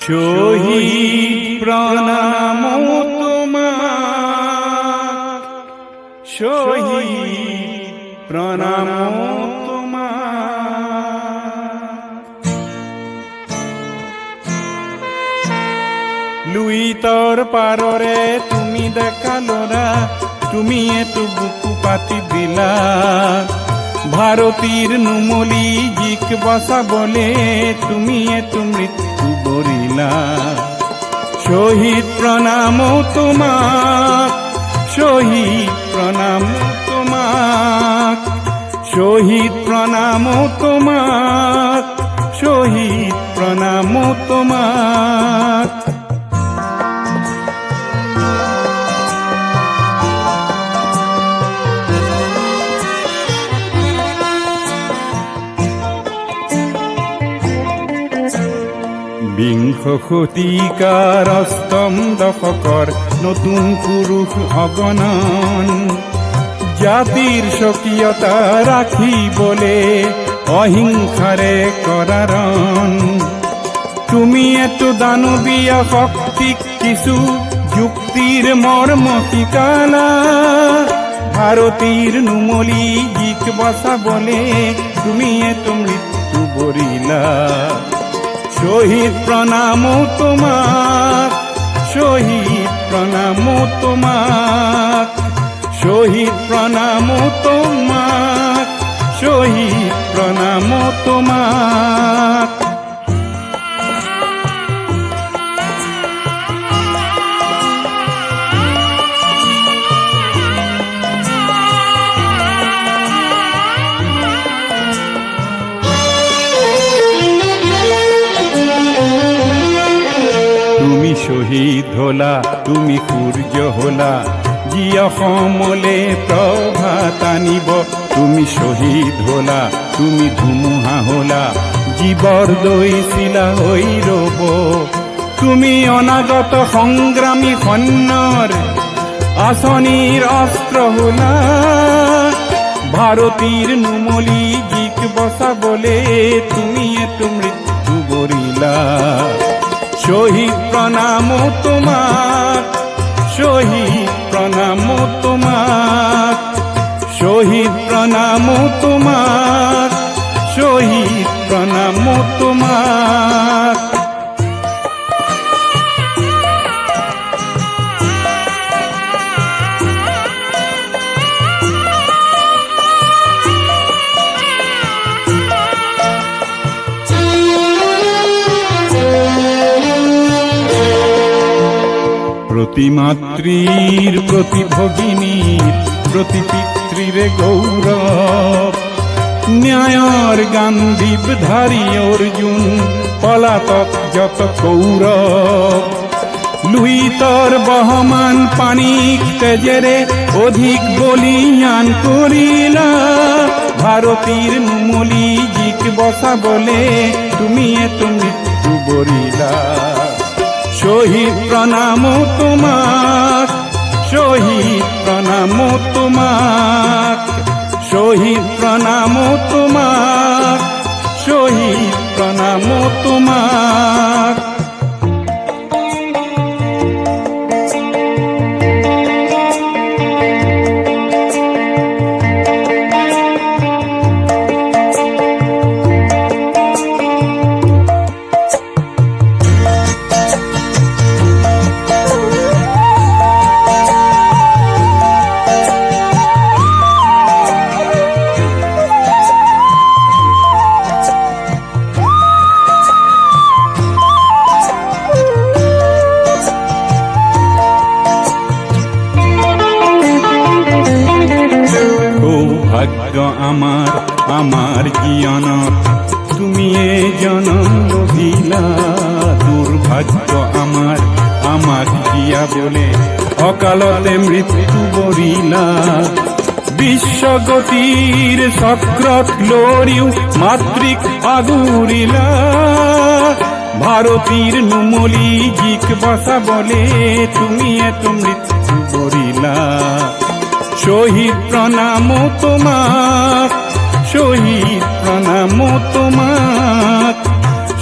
শহীদ প্রণাম তোমার, শহীদ প্রণাম তোমার। লুই তোর পাররে তুমি দেখালোরা, তুমি এতো বুকু পাতি দিলা। ভারতীর নুমলি জিক বসা বলে তুমি এতো মৃত্যু বরিলা। শহীদ প্রণাম তোমার, শহীদ প্রণাম তোমার, শহীদ প্রণাম তোমার, শহীদ প্রণাম তোমার। বিংশ শতিকাৰ অষ্টম দশকৰ নতুন পুৰুষ অগণন, জাতিৰ স্বকীয়তা ৰাখিবলে অহিংসাৰে কৰাৰণ। তুমি এতো দানৱীয় শক্তিক কিছু যুক্তিৰ মৰ্ম শিকালা। ভাৰতীৰ নুমলি জিক বচাবলে তুমি এতো মৃত্যু বৰিলা। শহীদ প্রণাম তোমার, শহীদ প্রণাম তোমার, শহীদ প্রণাম তোমার, শহীদ প্রণাম তোমার। তুমি শহীদ হলা, তুমি সূর্য হলা, যি অসমলে প্ৰভাত আনিব। তুমি শহীদ হলা, তুমি ধুমুহা হলা, জীৱৰ দৈছিলা হৈ ৰব। তুমি অনাগত সংগ্ৰামী সৈন্যৰ আঁচনিৰ অস্ত্ৰ হলা। ভাৰতীৰ নুমলি জিক বচাবলে তুমি এতো মৃত্যু বৰিলা। শহীদ প্রণাম তোমার, শহীদ প্রণাম তোমার, শহীদ প্রণাম তোমার, শহীদ প্রণাম তোমার। প্রতি মাতৃর প্রতি ভগিনীর প্রতি পিতৃর গৌরব। ন্যায়র গান্ধীব ধারী অর্জুন, পলাতক যত কৌরব। লুই তোর বহমান পানিক তেজেরে অধিক বলিয়ান করিলা। ভারতীর নুমলি জিক বসা বলে তুমি এতো মৃত্যু বরিলা। শহীদ প্রণাম তোমার, শহীদ প্রণাম তোমার, শহীদ প্রণাম তোমার, শহীদ প্রণাম তোমার। সৌভাগ্য আমার আমার জীবনত তুমি এ জনম লভিলা। দুর্ভাগ্য আমার আমাক দিয়া বলে অকালতে মৃত্যু বরিলা। বিশ্বগতির চক্ৰত লৰিও মাতৃক আগুৰিলা। ভাৰতীৰ নুমলি জিক বচাবলে তুমি এতো মৃত্যু বৰিলা। শহীদ প্রণাম তোমার, শহীদ প্রণাম তোমার,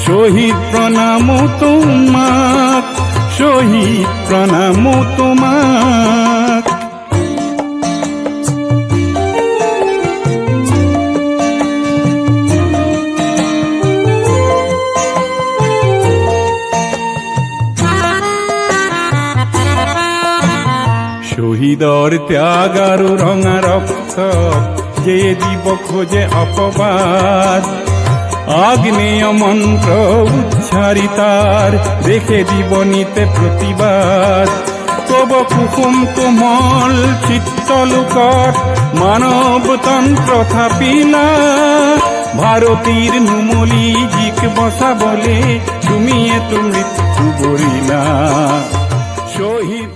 শহীদ প্রণাম তোমাক, শহীদ প্রণাম তোমাক। শহীদর ত্যাগ আর রঙা রক্ত যে জীব খোঁজে অপবাদ, আগ্নেয় মন্ত্র উচ্চারিতার দেখে জীবনীতে প্রতিবাদ। তব কুসুম কোমল চিত্তলোকর মানবতন্ত্র থাপিলা, ভারতীর নুমলি জিক বসা বলে তুমি এত মৃত্যু বরিলা। শহীদ